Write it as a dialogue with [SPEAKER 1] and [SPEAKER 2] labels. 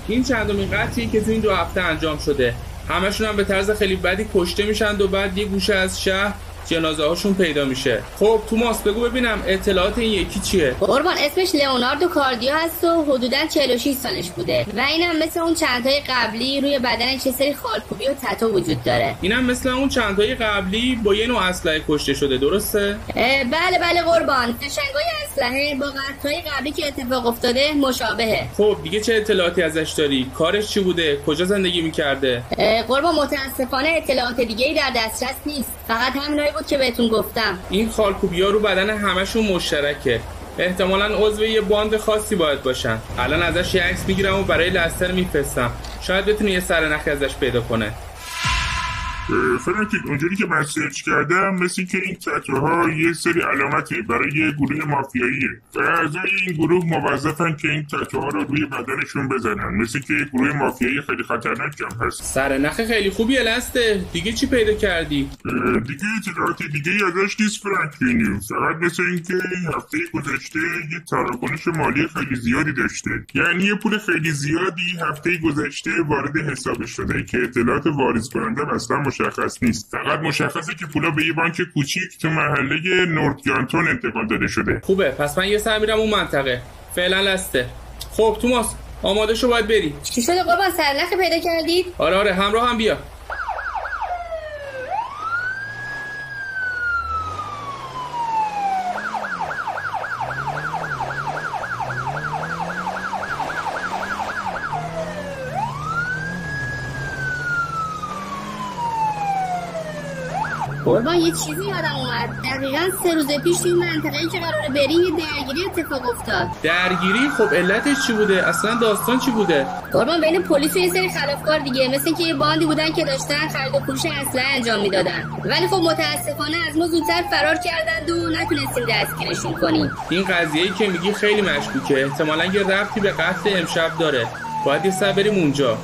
[SPEAKER 1] این چندمین قتلی که تو این 2 هفته انجام شده. همشون هم به طرز خیلی بدی کشته میشن و بعد یه گوشه از شهر جنازه هاشون پیدا میشه. خب توماس بگو ببینم اطلاعات این یکی چیه؟
[SPEAKER 2] قربان اسمش لئوناردو کاردیو هست و حدوداً 46 سالش بوده و اینم مثل اون چندتای قبلی روی بدنش یه سری خالکوبی و تتو وجود داره.
[SPEAKER 1] اینم مثل اون چندتای قبلی با یه نوع اسلحه کشته شده، درسته؟
[SPEAKER 2] بله قربان، قشنگای اسلحه با قتل‌های قبلی که اتفاق افتاده مشابهه.
[SPEAKER 1] خب دیگه چه اطلاعاتی ازش داری؟ کارش چی بوده؟ کجا زندگی میکرده؟
[SPEAKER 2] قربان متاسفانه اطلاعات دیگه‌ای در دسترس نیست، فقط همینایی بود که بهتون گفتم.
[SPEAKER 1] این خالکوبی‌ها رو بدن همشون مشترکه. احتمالاً عضو یه باند خاصی باید باشن. الان ازش یه عکس میگیرم و برای لستر میفرستم. شاید بتونی یه سرنخی ازش پیدا کنه.
[SPEAKER 3] فرانکلین اونجوری که من سرچ کردم مثل که این تتوها یه سری علامته برای یه گروه مافیاییه و اعضای این گروه موظفن که این تتوها رو روی بدنشون بزنن. مثل که یه گروه مافیایی خیلی خطرناک هم هست.
[SPEAKER 1] سرنخ خیلی خوبیه لستر. دیگه چی پیدا کردی؟
[SPEAKER 3] دیگه اطلاعات دیگه ازش نیست فرانکلین. فقط مثل این که هفته گذشته یه تراکنش مالی خیلی زیادی داشته. یعنی یه پول خیلی زیادی هفته گذشته وارد حسابش شده که اطلاعات واریز کننده اصلا مشخص نیست. فقط مشخصه که پولا به یه بانک کوچیک تو محله نورتگانتون انتقال داده شده.
[SPEAKER 1] خوبه، پس من یه سر میرم اون منطقه. فعلا لسته. خب توماس آماده شو، باید بری.
[SPEAKER 2] چی شده قربان، سرنخ پیدا کردید؟
[SPEAKER 1] آره همراه هم بیا.
[SPEAKER 2] قربان یه چیزی یادم اومد. دقیقاً 3 روز پیش توی منطقه‌ای که قراره بریم یه درگیری اتفاق افتاد.
[SPEAKER 1] درگیری؟ خب علتش چی بوده؟ اصلا داستان چی بوده؟
[SPEAKER 2] قربان بین پلیس و یه سری خلافکار دیگه، مثل اینکه یه باندی بودن که داشتن خرید و فروش اسلحه انجام میدادن، ولی خب متاسفانه از ما زودتر فرار کردند و نتونستیم دستگیرشون کنیم.
[SPEAKER 1] این قضیه‌ای که میگی خیلی مشکوکه. احتمالاً یه ربطی به قتل امشب داره. باید یه سر بریم اونجا.